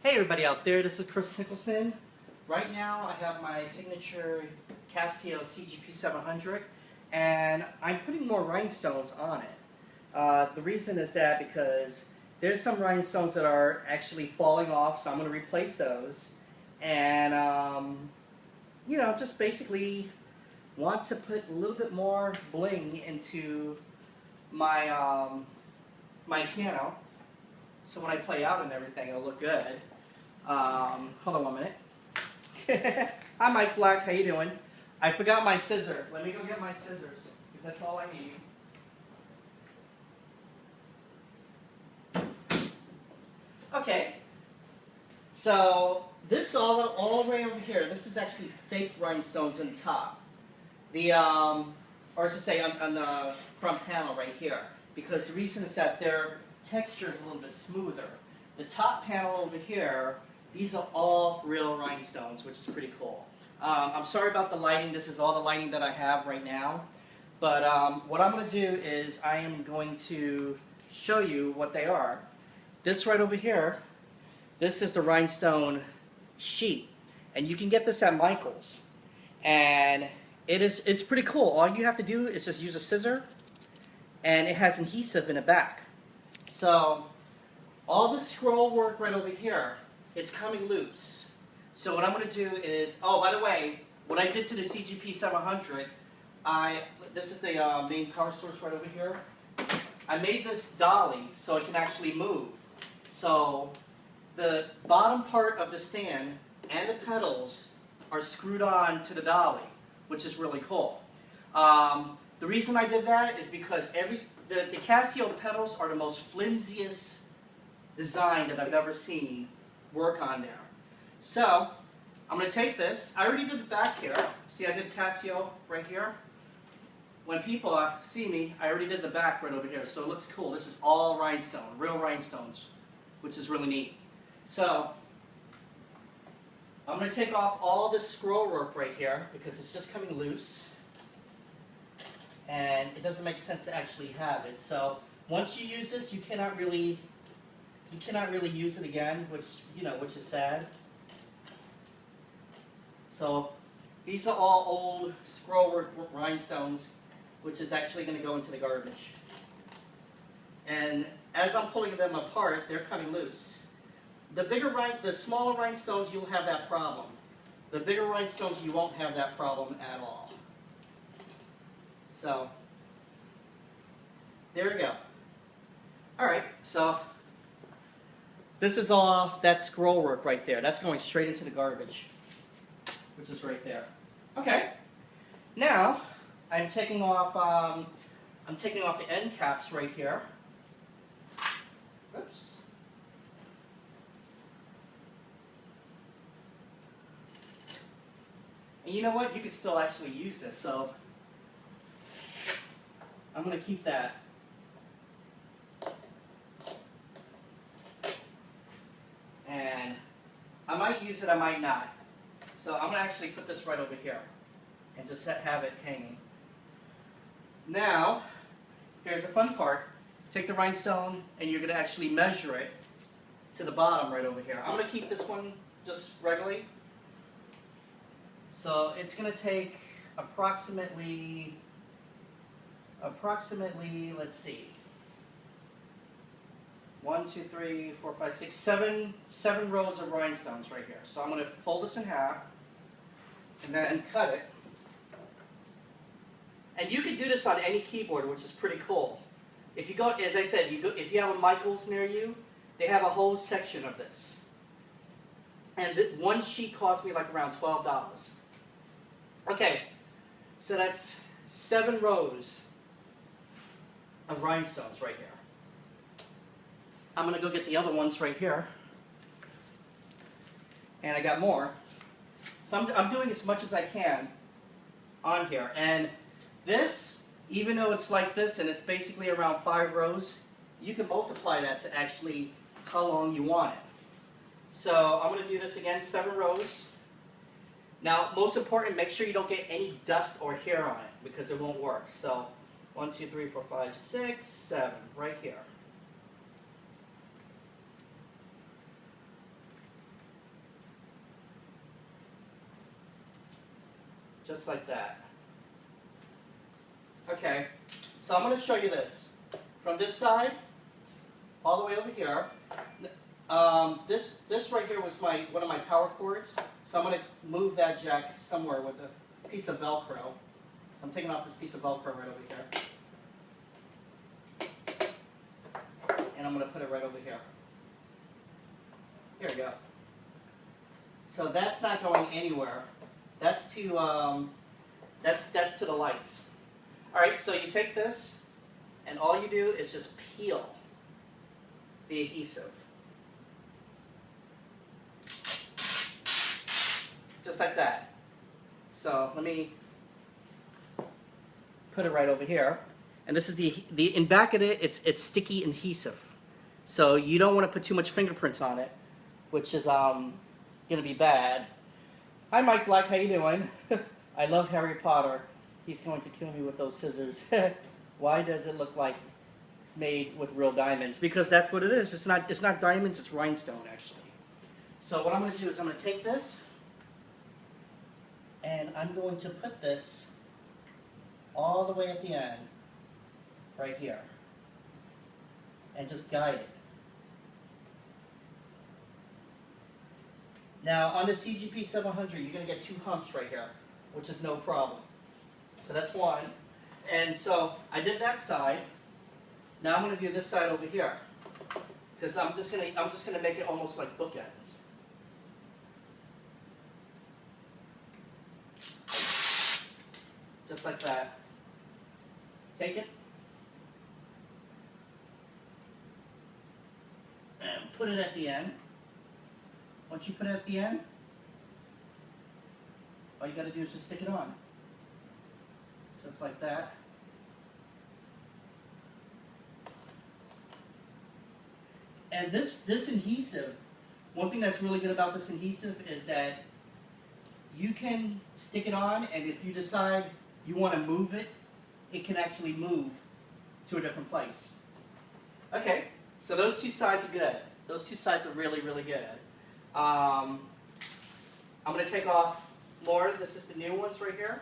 Hey everybody out there, this is Kris Nicholson. Right now I have my signature Casio CGP-700 and I'm putting more rhinestones on it. The reason is that because there's some rhinestones that are actually falling off, so I'm going to replace those. And just basically want to put a little bit more bling into my, my piano. So when I play out and everything, it'll look good. Hold on 1 minute. Hi Mike Black, how you doing? I forgot my scissor. Let me go get my scissors, because that's all I need. Okay. So this all the way over here, this is actually fake rhinestones on top. The or I should say on the front panel right here, because the reason is that their texture is a little bit smoother. The top panel over here, these are all real rhinestones, which is pretty cool. I'm sorry about the lighting. This is all the lighting that I have right now. But what I'm going to do is I am going to show you what they are. This right over here, this is the rhinestone sheet. And you can get this at Michael's. And it's pretty cool. All you have to do is just use a scissor. And it has adhesive in the back. So all the scroll work right over here, it's coming loose. So what I'm going to do is, oh, by the way, what I did to the CGP-700, this is the main power source right over here. I made this dolly so it can actually move. So the bottom part of the stand and the pedals are screwed on to the dolly, which is really cool. The reason I did that is because the Casio pedals are the most flimsiest design that I've ever seen work on there. So I'm going to take this. I already did the back here. See, I did Casio right here. When people see me, I already did the back right over here. So it looks cool. This is all rhinestone, real rhinestones, which is really neat. So I'm going to take off all this scroll work right here because it's just coming loose. And it doesn't make sense to actually have it. So once you use this, you cannot really use it again, which is sad. So these are all old scrollwork rhinestones, which is actually going to go into the garbage. And as I'm pulling them apart, they're coming loose. The smaller rhinestones, you'll have that problem. The bigger rhinestones, you won't have that problem at all. So there we go. All right, so this is all that scroll work right there. That's going straight into the garbage, which is right there. Okay. Now I'm taking off the end caps right here. Oops. And you know what? You could still actually use this. So I'm going to keep that. And I might use it, I might not. So I'm going to actually put this right over here and just have it hanging. Now, here's the fun part. Take the rhinestone and you're going to actually measure it to the bottom right over here. I'm going to keep this one just regularly. So it's going to take approximately, let's see, 1, 2, 3, 4, 5, 6, 7 rows of rhinestones right here. So I'm going to fold this in half and then cut it. And you can do this on any keyboard, which is pretty cool. If you go, as I said, if you have a Michael's near you, they have a whole section of this. And one sheet cost me like around $12. Okay, so that's 7 rows of rhinestones right here. I'm going to go get the other ones right here. And I got more. So I'm doing as much as I can on here. And this, even though it's like this and it's basically around 5 rows, you can multiply that to actually how long you want it. So I'm going to do this again, 7 rows. Now, most important, make sure you don't get any dust or hair on it because it won't work. So 1, 2, 3, 4, 5, 6, 7, right here. just like that. Okay, so I'm going to show you this. From this side, all the way over here. This right here was one of my power cords, so I'm going to move that jack somewhere with a piece of Velcro. So I'm taking off this piece of Velcro right over here. And I'm going to put it right over here. Here we go. So that's not going anywhere. That's to that's to the lights. All right, so you take this, and all you do is just peel the adhesive. Just like that. So let me put it right over here. And this is the in back of it, it's sticky adhesive. So you don't want to put too much fingerprints on it, which is going to be bad. Hi Mike Black, how you doing? I love Harry Potter. He's going to kill me with those scissors. Why does it look like it's made with real diamonds? Because that's what it is. It's not diamonds, it's rhinestone actually. So what I'm going to do is I'm going to take this and I'm going to put this all the way at the end, right here, and just guide it. Now on the CGP-700, you're going to get 2 humps right here, which is no problem. So that's one. And so I did that side. Now I'm going to do this side over here, because I'm just going to make it almost like bookends. Just like that. Take it and put it at the end. Once you put it at the end, all you got to do is just stick it on. So it's like that. And this adhesive, one thing that's really good about this adhesive is that you can stick it on, and if you decide you want to move it, it can actually move to a different place. Okay, so those 2 sides are good. Those 2 sides are really, really good. I'm going to take off more. This is the new ones right here.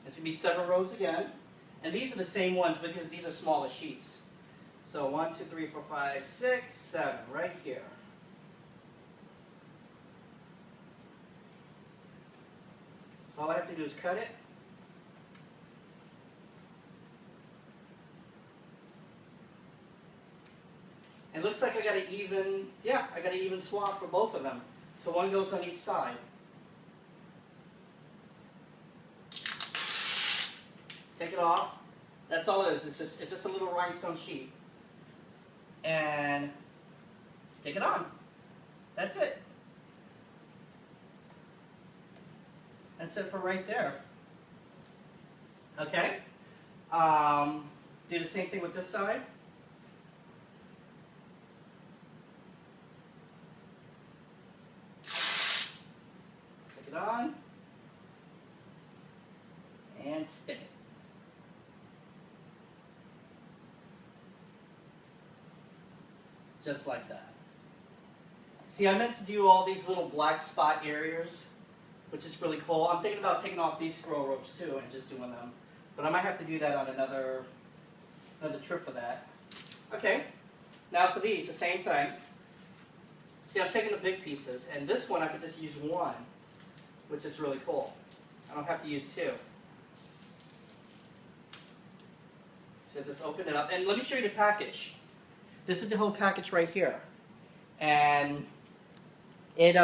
It's going to be 7 rows again. And these are the same ones, but these are smaller sheets. So 1, 2, 3, 4, 5, 6, 7, right here. So all I have to do is cut it. And it looks like I got an even swap for both of them. So one goes on each side. Take it off. That's all it is. It's just a little rhinestone sheet. And stick it on. That's it. That's it for right there. Okay? Do the same thing with this side. Stick it on. And stick it. Just like that. See, I meant to do all these little black spot areas, which is really cool. I'm thinking about taking off these scroll ropes too and just doing them. But I might have to do that on another trip for that. Okay, now for these, the same thing. See, I'm taking the big pieces, and this one I could just use 1, which is really cool. I don't have to use 2. So just open it up, and let me show you the package. This is the whole package right here, and it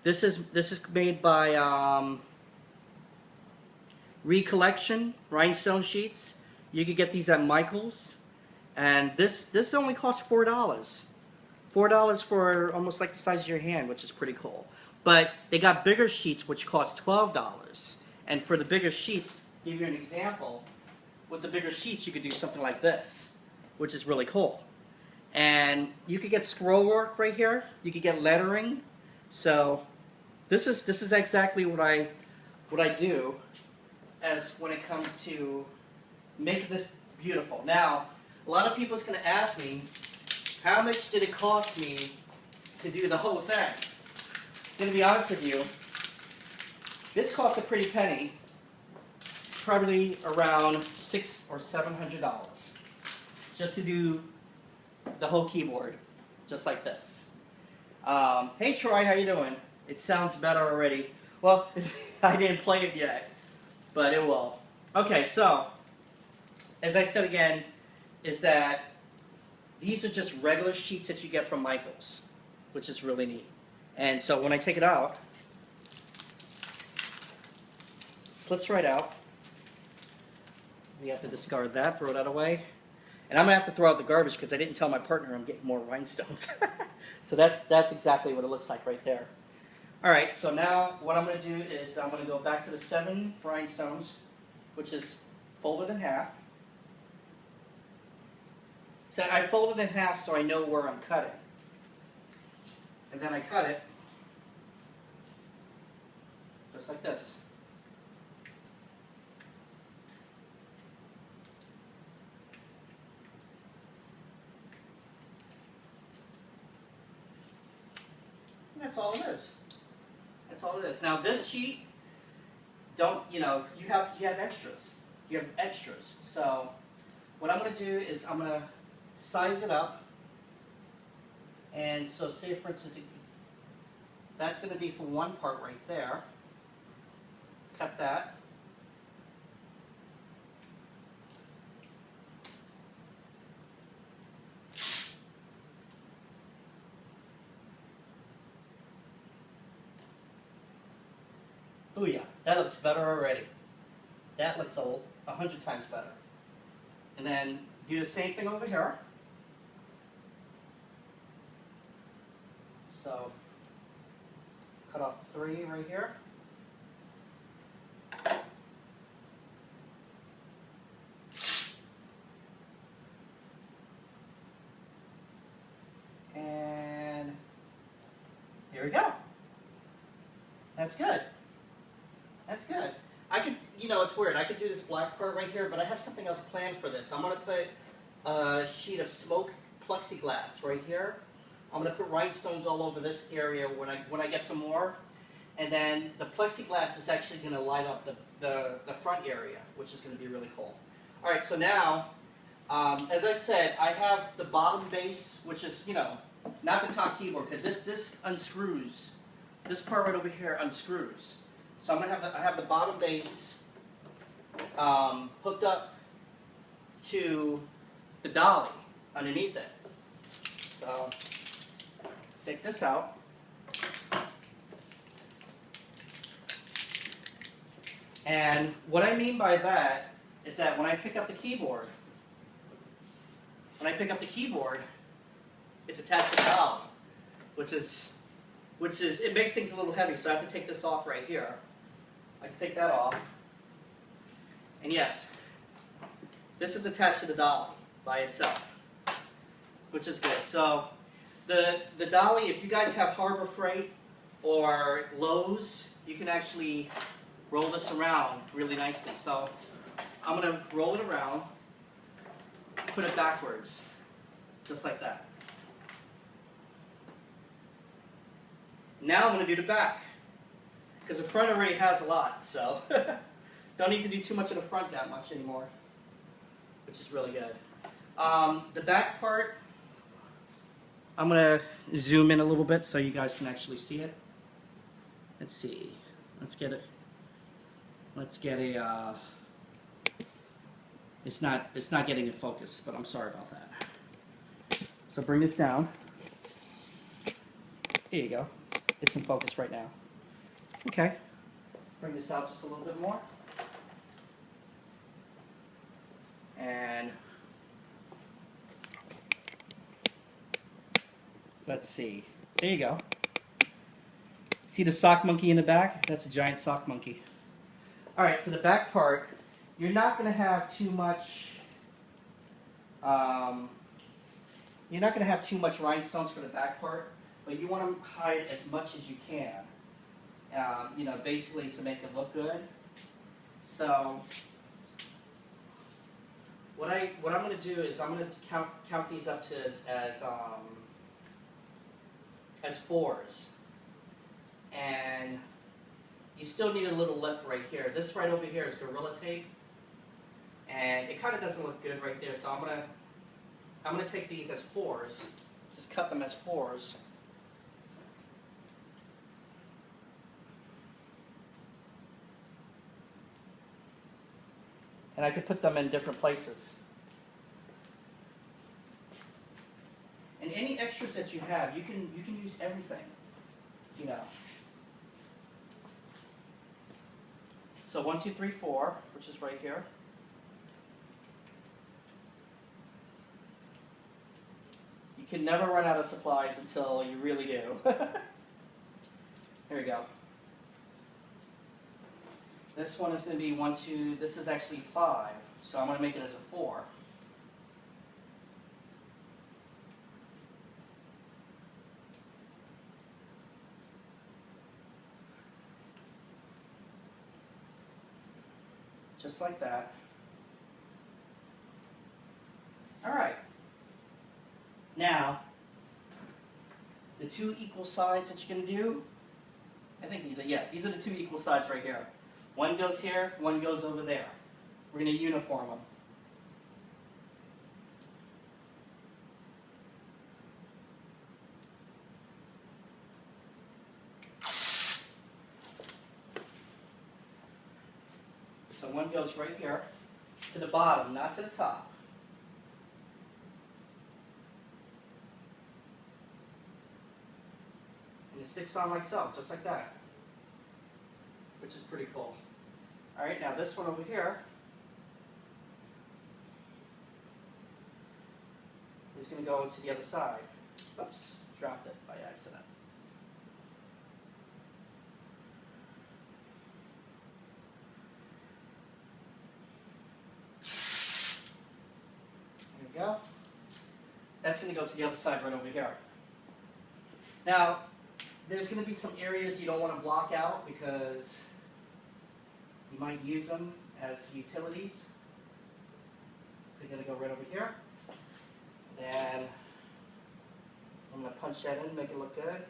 this is made by Recollection Rhinestone Sheets. You can get these at Michael's, and this only costs $4. $4 for almost like the size of your hand, which is pretty cool. But they got bigger sheets which cost $12, and for the bigger sheets, to give you an example, with the bigger sheets you could do something like this, which is really cool. And you could get scroll work right here. You could get lettering. So this is exactly what I do as when it comes to make this beautiful. Now, a lot of people is going to ask me, how much did it cost me to do the whole thing? Gonna be honest with you, this cost a pretty penny, probably around $600 or $700, just to do the whole keyboard, just like this. Hey Troy, how you doing? It sounds better already. Well, I didn't play it yet, but it will. Okay, so, as I said again, is that these are just regular sheets that you get from Michaels, which is really neat. And so when I take it out, it slips right out. We have to discard that, throw that away. And I'm going to have to throw out the garbage because I didn't tell my partner I'm getting more rhinestones. So that's exactly what it looks like right there. All right, so now what I'm going to do is I'm going to go back to the 7 rhinestones, which is folded in half. So I fold it in half so I know where I'm cutting. And then I cut it just like this. And that's all it is. That's all it is. Now this sheet, you have extras. You have extras. So what I'm going to do is I'm going to size it up. And so say for instance, that's going to be for one part right there. Cut that. Oh yeah, that looks better already. That looks 100 times better. And then do the same thing over here. So cut off 3 right here. And here we go. That's good. That's good. I could, it's weird. I could do this black part right here, but I have something else planned for this. I'm going to put a sheet of smoke plexiglass right here. I'm going to put rhinestones all over this area when I get some more. And then the plexiglass is actually going to light up the front area, which is going to be really cool. All right, so now, as I said, I have the bottom base, which is, not the top keyboard, because this unscrews. This part right over here unscrews. So I'm going to have the bottom base hooked up to the dolly underneath it. So take this out. And what I mean by that is that when I pick up the keyboard, it's attached to the dolly, which is it makes things a little heavy. So I have to take this off right here. I can take that off. And yes, this is attached to the dolly by itself, which is good. So the dolly, if you guys have Harbor Freight or Lowe's, you can actually roll this around really nicely. So I'm going to roll it around, put it backwards, just like that. Now I'm going to do the back, because the front already has a lot, so don't need to do too much of the front that much anymore, which is really good. The back part, I'm going to zoom in a little bit so you guys can actually see it. Let's see. Let's get a, it's not getting in focus, but I'm sorry about that. So bring this down. There you go. It's in focus right now. Okay. Bring this out just a little bit more. And let's see. There you go. See the sock monkey in the back? That's a giant sock monkey. All right, so the back part, you're not going to have too much. You're not going to have too much rhinestones for the back part, but you want to hide as much as you can. Basically to make it look good. So what I'm going to do is I'm going to count these up to as fours, and you still need a little lip right here. This right over here is Gorilla Tape, and it kind of doesn't look good right there. So I'm gonna take these as fours. Just cut them as fours. And I could put them in different places. And any extras that you have, you can use everything, you know. So 1, 2, 3, 4, which is right here. You can never run out of supplies until you really do. Here we go. This one is going to be 1, 2, this is actually 5, so I'm going to make it as a 4. Just like that. All right. Now, the 2 equal sides that you're going to do, I think these are the 2 equal sides right here. One goes here, one goes over there. We're going to uniform them. So one goes right here to the bottom, not to the top. And it sticks on like so, just like that, which is pretty cool. All right, now this one over here is going to go to the other side. Oops, dropped it by accident. There we go. That's going to go to the other side right over here. Now, there's going to be some areas you don't want to block out because you might use them as utilities. So you're going to go right over here. Then I'm going to punch that in, make it look good.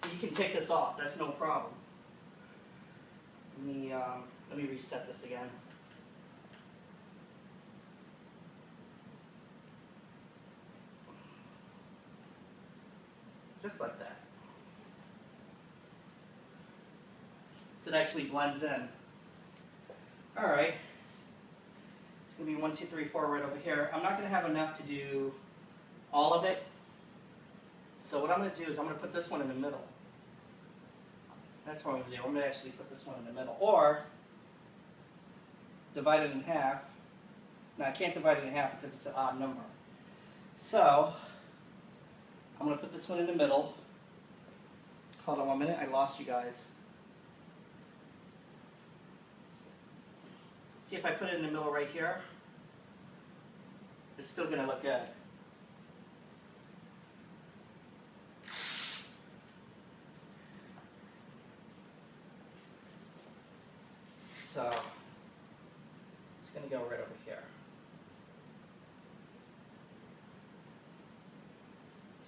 So you can take this off, that's no problem. Let me reset this again. Just like that. So it actually blends in. All right. It's going to be 1, 2, 3, 4 right over here. I'm not going to have enough to do all of it. So what I'm going to do is I'm going to put this one in the middle. That's what I'm going to do. I'm going to actually put this one in the middle. Or divide it in half. Now I can't divide it in half because it's an odd number. So I'm going to put this one in the middle. Hold on 1 minute. I lost you guys. See if I put it in the middle right here, it's still going to look good. So it's going to go right over here.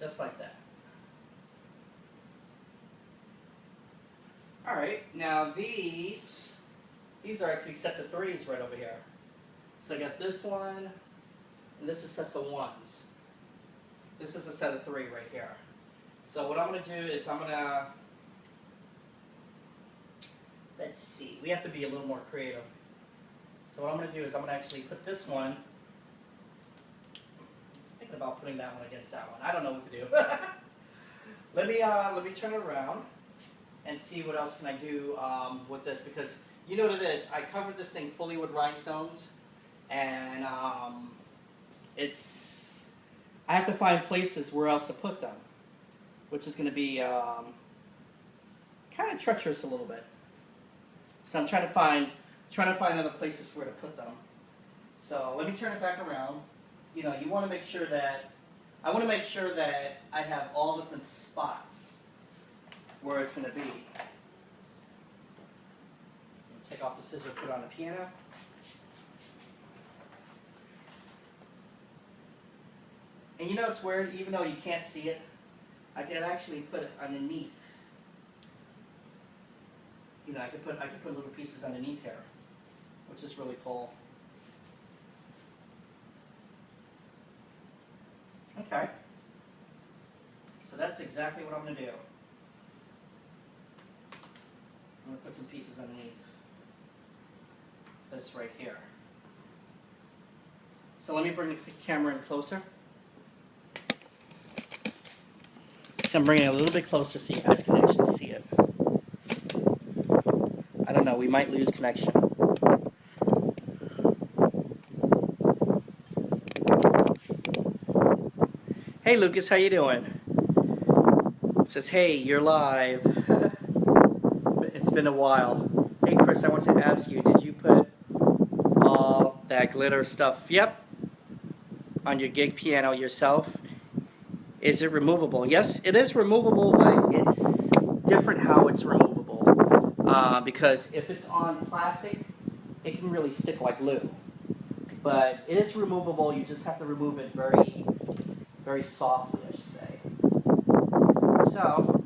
Just like that. All right, now these are actually sets of 3s right over here. So I got this one, and this is sets of 1s. This is a set of 3 right here. So what I'm going to do is I'm going to, let's see, we have to be a little more creative. So what I'm going to do is I'm going to actually put this one, I'm thinking about putting that one against that one. I don't know what to do. Let me turn it around and see what else can I do with this, because you know what it is, I covered this thing fully with rhinestones, and I have to find places where else to put them, which is going to be kind of treacherous a little bit. So I'm trying to find other places where to put them. So let me turn it back around. You know, you want to make sure that, I want to make sure that I have all different spots where it's going to be. Take off the scissor, put on the piano. And you know it's weird, even though you can't see it, I can actually put it underneath. You know, I could put little pieces underneath here, which is really cool. Okay. So that's exactly what I'm going to do. I'm going to put some pieces underneath this right here. So let me bring the camera in closer. So I'm bringing it a little bit closer so you guys can actually see it. I don't know, we might lose connection. Hey Lucas, how you doing? It says, hey, you're live. It's been a while. Hey Chris, I want to ask you, did you put all that glitter stuff, yep, on your gig piano yourself? Is it removable? Yes, it is removable, but it's different how it's removable. Because if it's on plastic, it can really stick like glue. But it is removable, you just have to remove it very, very softly, I should say. So,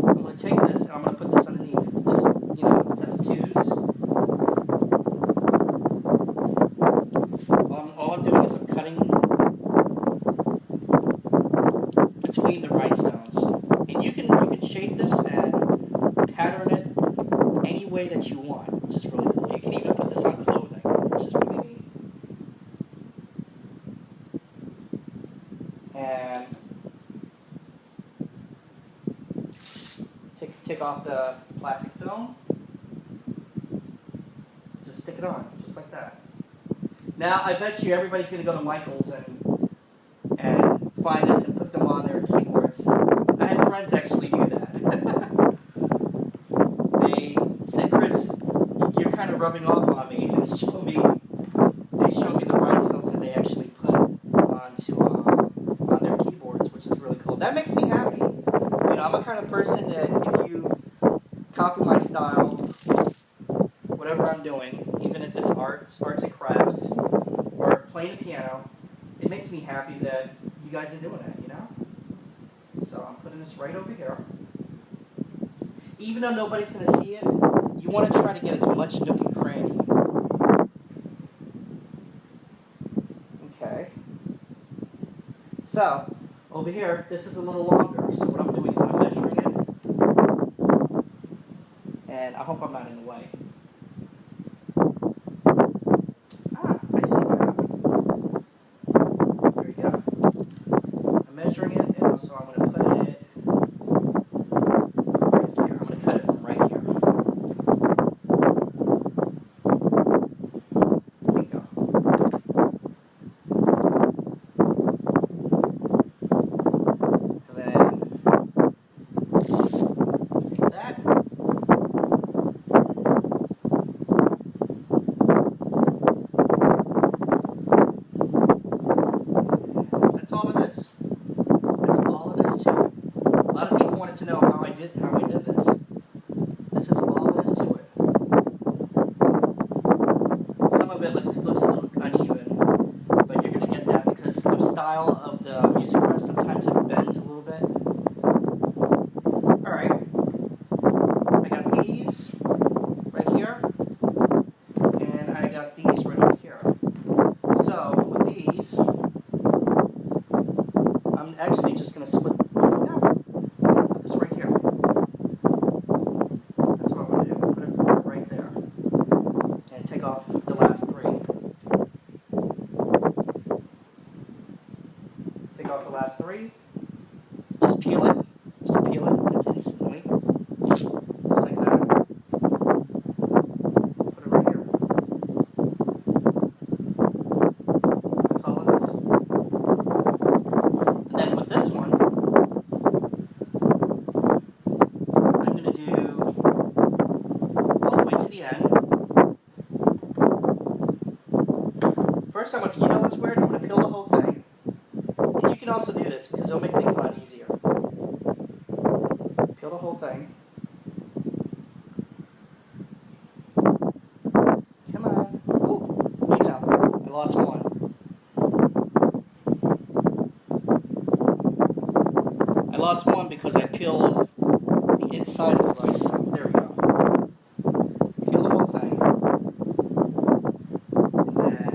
I'm going to take this and I'm going to put this underneath. Just, you know, sets of twos. All I'm doing is I'm cutting between the rhinestones. And you can shape this and pattern it any way that you want, which is really cool. You can even put this on clothing, which is really neat. And take off the plastic film. Just stick it on, just like that. Now, I bet you everybody's going to go to Michael's and find this and put them on their keyboards. I had friends actually do that. They said, Chris, you're kind of rubbing off on me. They showed me the rhinestones that they actually put onto on their keyboards, which is really cool. That makes me happy. You know, I'm a kind of person that if you copy my style, whatever I'm doing, even if it's arts and crafts, or playing the piano, it makes me happy that you guys are doing it, you know? So I'm putting this right over here. Even though nobody's going to see it, you want to try to get as much nook and cranny. Okay. So, over here, this is a little longer, so what I'm doing is I'm measuring it, and I hope I'm not in the way. Ah, I see what happened. There we go. I'm measuring it, and also I'm going to put it right here. I'm going to cut it from right here. There you go. And then take that. That's all it is. That's all it is to it. A lot of people wanted to know how I did this. This is all it is to it. Some of it looks a little uneven, but you're gonna get that because the style of the music press sometimes it bends a little bit. All right, I got these right here, and I got these right over here. So with these, I'm actually just going to split. Yeah, I'm going to put this right here. That's what I'm going to do. Put it right there. And take off the last three. Take off the last three. Just peel it. Just peel it. It's instantly. Just like that. Put it right here. That's all it is. And then with this one, I'm going to do all the way to the end. First, I'm going to, you know what's weird? I'm going to peel the whole thing. And you can also do this because it'll make things a lot easier. Peel the whole thing. Come on. Oh, there you go. I lost one. because I peeled the inside of the rhinestone. There we go. Peel the whole thing. And then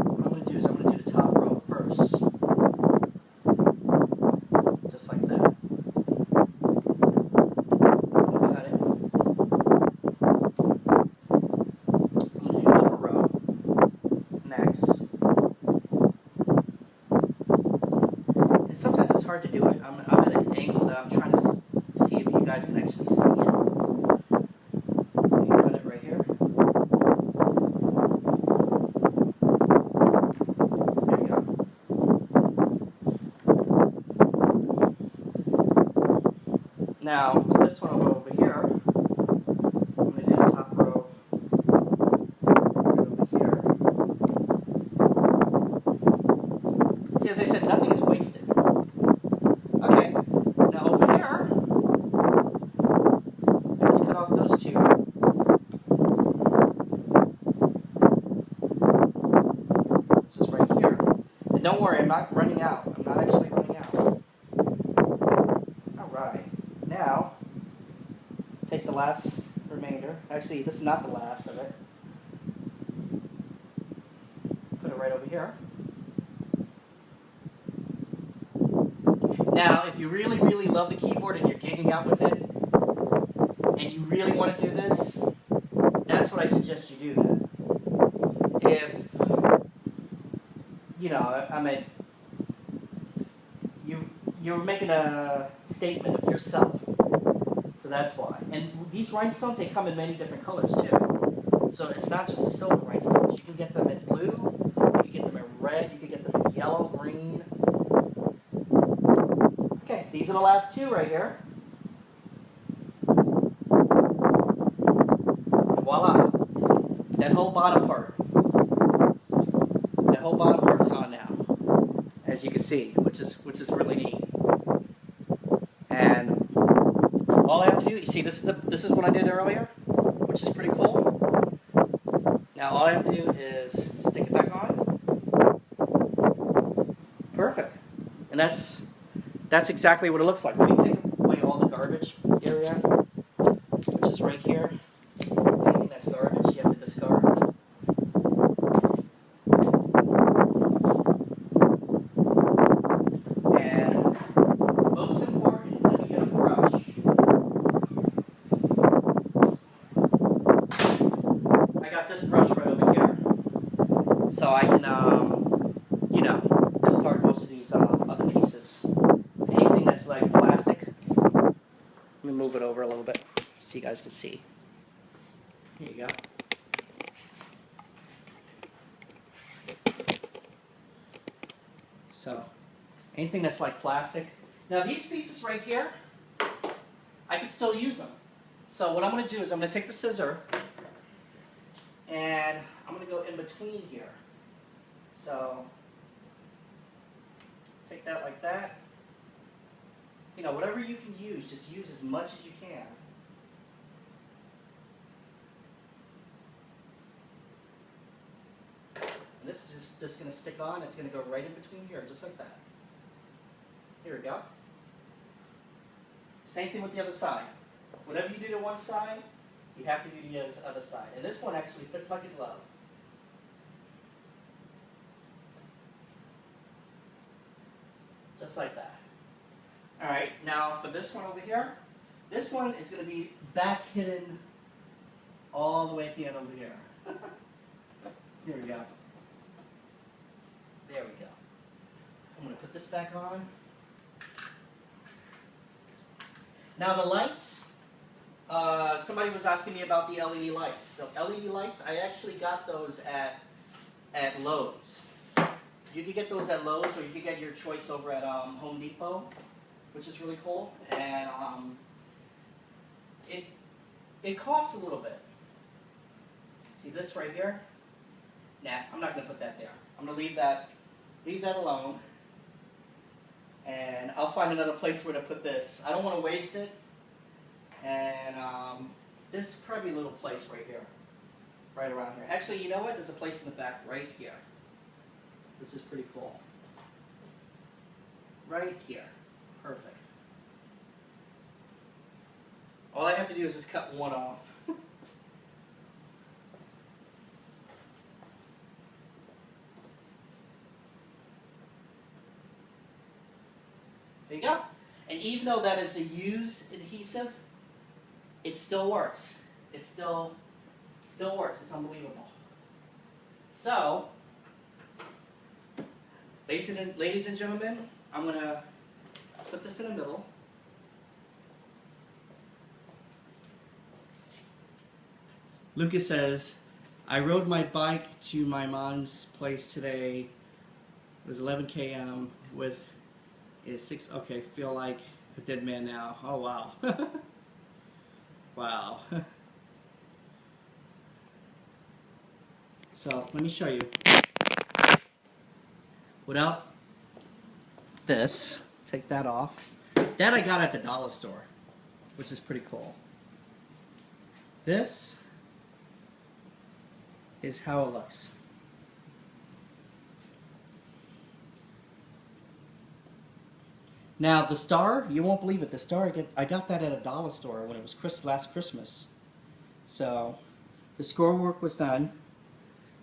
what I'm going to do is I'm going to do the top row first. Just like that. Cut it. I'm going to do the upper row next. And sometimes it's hard to do it. I'm at an angle that I'm trying to see if you guys can actually see it. You cut it right here. There you go. Now, with this one, I'll go over here. I'm going to do the top row right over here. See, as I said, nothing is wasted. Okay, now over here, let's cut off those two. This is right here. And don't worry, I'm not running out. I'm not actually running out. Alright, now, take the last remainder. Actually, this is not the last of it. Put it right over here. Now, if you really, really love the keyboard and you're gigging out with it, and you really want to do this, that's what I suggest you do then. If, you know, I mean, you're making a statement of yourself, so that's why. And these rhinestones, they come in many different colors too. So it's not just the silver rhinestones. You can get them in blue, you can get them in red, you can get them in yellow, green. Okay, these are the last two right here. And voila. That whole bottom part. That whole bottom part's on now. As you can see, which is really neat. And all I have to do, you see this is what I did earlier, which is pretty cool. Now all I have to do is stick it back on. Perfect. And that's exactly what it looks like. Let me take away all the garbage area, which is right here. Anything that's garbage, you have to discard. And most important, let me get a brush. I got this brush right over here, so I can, you know, discard most of these other pieces. Anything that's like plastic, let me move it over a little bit so you guys can see. Here you go. So, anything that's like plastic. Now these pieces right here, I can still use them. So what I'm going to do is I'm going to take the scissor and I'm going to go in between here. So, take that like that. You know, whatever you can use, just use as much as you can. And this is just going to stick on. It's going to go right in between here, just like that. Here we go. Same thing with the other side. Whatever you do to one side, you have to do the other side. And this one actually fits like a glove. Just like that. Alright, now for this one over here, this one is going to be back hidden all the way at the end over here. Here we go. There we go. I'm going to put this back on. Now the lights, somebody was asking me about the LED lights. The LED lights, I actually got those at Lowe's. You can get those at Lowe's, or you can get your choice over at Home Depot, which is really cool. And it costs a little bit. See this right here? Nah, I'm not going to put that there. I'm going to leave that alone. And I'll find another place where to put this. I don't want to waste it. And there's probably a little place right here. Right around here. Actually, you know what? There's a place in the back right here. Which is pretty cool. Right here. Perfect. All I have to do is just cut one off. There you go. And even though that is a used adhesive, it still works. It still works. It's unbelievable. So, ladies and gentlemen, I'm going to put this in the middle. Lucas says, I rode my bike to my mom's place today. It was 11 km with a 6. Okay, feel like a dead man now. Oh, wow. Wow. So, let me show you. Without this, take that off. That I got at the dollar store, which is pretty cool. This is how it looks. Now the star, you won't believe it. The star, I got that at a dollar store when it was last Christmas. So the scroll work was done.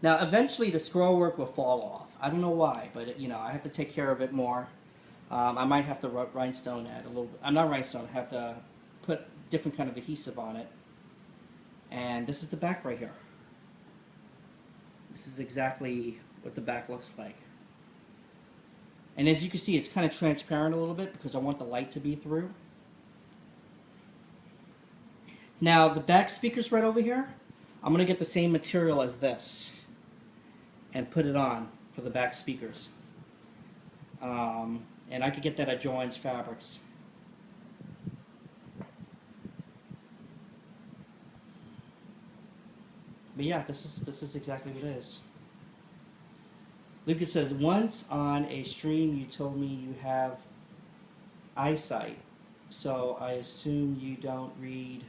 Now eventually the scroll work will fall off. I don't know why, but you know, I have to take care of it more. I might have to rhinestone it a little bit. I'm not rhinestone. I have to put different kind of adhesive on it. And this is the back right here. This is exactly what the back looks like. And as you can see, it's kind of transparent a little bit because I want the light to be through. Now, the back speakers right over here, I'm going to get the same material as this and put it on for the back speakers. And I could get that at Joann's Fabrics. But yeah, this is exactly what it is. Lucas says, once on a stream you told me you have eyesight, so I assume you don't read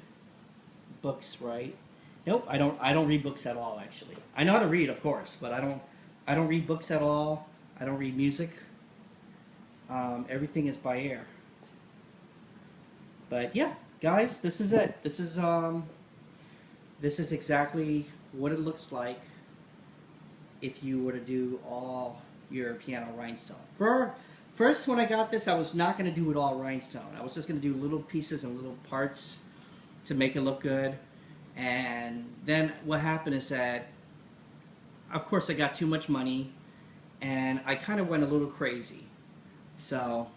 books, right? Nope, I don't read books at all, actually. I know how to read, of course, but I don't read books at all. I don't read music. Everything is by ear. But yeah, guys, this is it. This is exactly what it looks like if you were to do all your piano rhinestone. First, when I got this, I was not going to do it all rhinestone. I was just going to do little pieces and little parts to make it look good. And then what happened is that, of course, I got too much money, and I kind of went a little crazy. So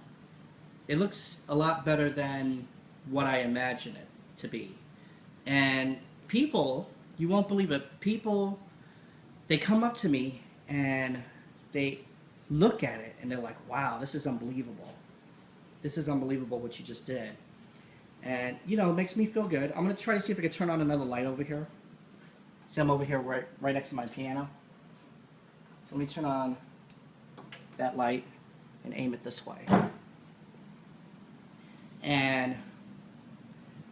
it looks a lot better than what I imagined it to be. And people, you won't believe it, people, they come up to me and they look at it and they're like, wow, this is unbelievable. This is unbelievable what you just did. And, you know, it makes me feel good. I'm going to try to see if I can turn on another light over here. See, I'm over here right next to my piano. So let me turn on that light and aim it this way. And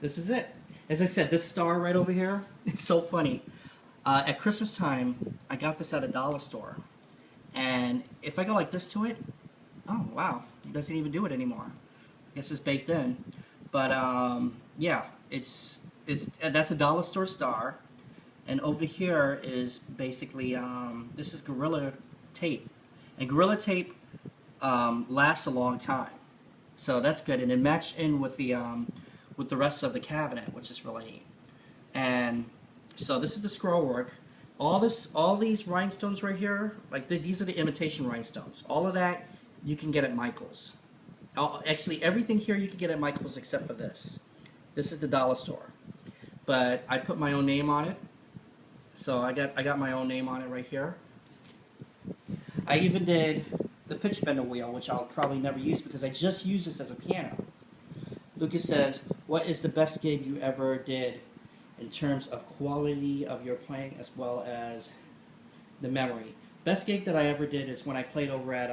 this is it. As I said, this star right over here, it's so funny. At Christmas time, I got this at a dollar store. And if I go like this to it, oh wow, it doesn't even do it anymore. I guess it's baked in. But yeah, that's a dollar store star. And over here is basically, this is Gorilla Tape. And Gorilla Tape lasts a long time. So that's good. And it matched in with the rest of the cabinet, which is really neat. And so this is the scroll work. All these rhinestones right here, like these are the imitation rhinestones. All of that you can get at Michael's. Actually, everything here you can get at Michael's except for this. This is the dollar store. But I put my own name on it. So I got my own name on it right here. I even did the pitch bender wheel, which I'll probably never use because I just use this as a piano. Lucas says, what is the best gig you ever did in terms of quality of your playing as well as the memory? Best gig that I ever did is when I played over at,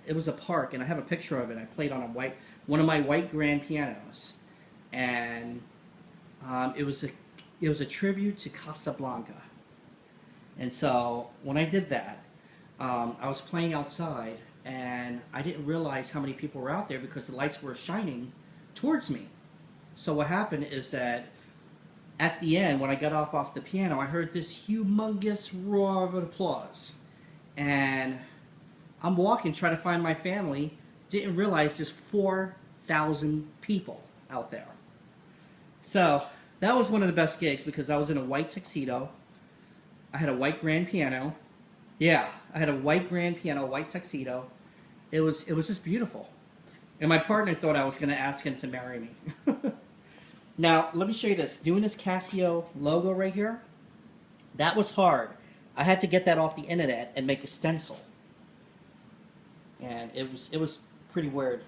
it was a park, and I have a picture of it. I played on one of my white grand pianos. And it was a tribute to Casablanca. And so when I did that, I was playing outside, and I didn't realize how many people were out there because the lights were shining towards me. So what happened is that at the end, when I got off the piano, I heard this humongous roar of applause. And I'm walking, trying to find my family, didn't realize there's 4,000 people out there. So that was one of the best gigs because I was in a white tuxedo. I had a white grand piano. Yeah, I had a white grand piano, white tuxedo. It was just beautiful. And my partner thought I was going to ask him to marry me. Now, let me show you this. Doing this Casio logo right here, that was hard. I had to get that off the internet and make a stencil. And it was pretty weird.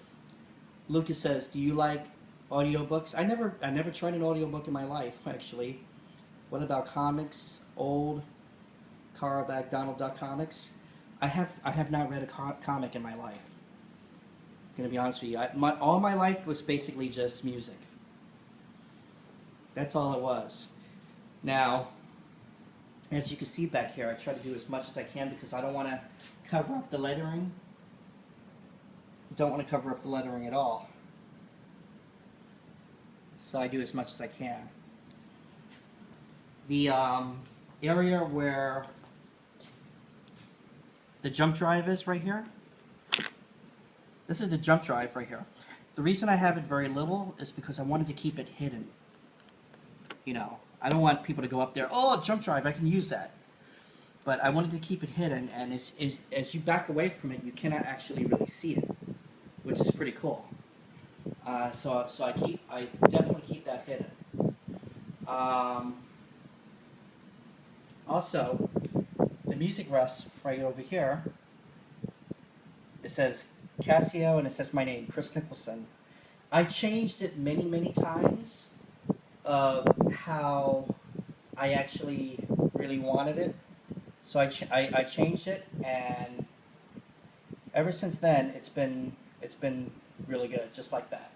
Lucas says, "Do you like audiobooks?" I never tried an audiobook in my life, actually. What about comics? Old Carl Back Donald Duck comics? I have not read a comic in my life. I'm gonna be honest with you. All my life was basically just music. That's all it was. Now, as you can see back here, I try to do as much as I can because I don't want to cover up the lettering. Don't want to cover up the lettering at all. So I do as much as I can. The area where the jump drive is right here. This is the jump drive right here. The reason I have it very little is because I wanted to keep it hidden. You know, I don't want people to go up there, "Oh, jump drive, I can use that." But I wanted to keep it hidden, and as you back away from it, you cannot actually really see it, which is pretty cool. So I definitely keep that hidden. Also, the music rest right over here, it says Casio and it says my name, Kris Nicholson. I changed it many times of how I actually really wanted it. So I changed it, and ever since then it's been really good, just like that.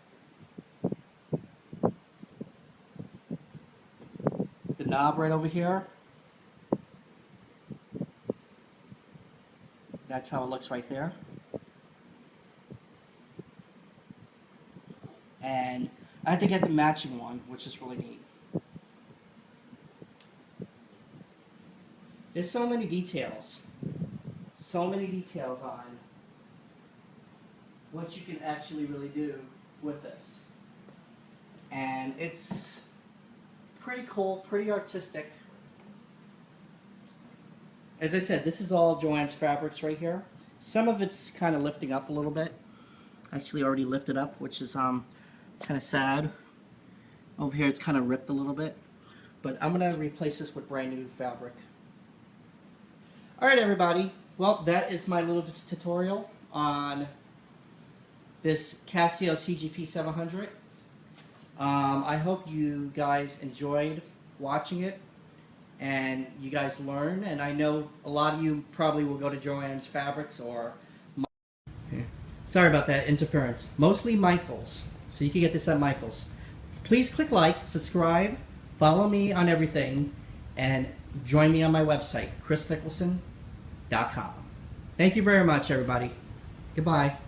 The knob right over here, that's how it looks right there. And I had to get the matching one, which is really neat. There's so many details on what you can actually really do with this. And it's pretty cool, pretty artistic. As I said, this is all Joann's fabrics right here. Some of it's kind of lifting up a little bit. Actually already lifted up, which is kind of sad. Over here it's kind of ripped a little bit, but I'm gonna replace this with brand new fabric. Alright everybody, well that is my little tutorial on this Casio CGP-700. I hope you guys enjoyed watching it and you guys learn, and I know a lot of you probably will go to Joann's Fabrics or sorry about that interference. Mostly Michael's. So you can get this at Michael's. Please click like, subscribe, follow me on everything, and join me on my website, krisnicholson.com. Thank you very much, everybody. Goodbye.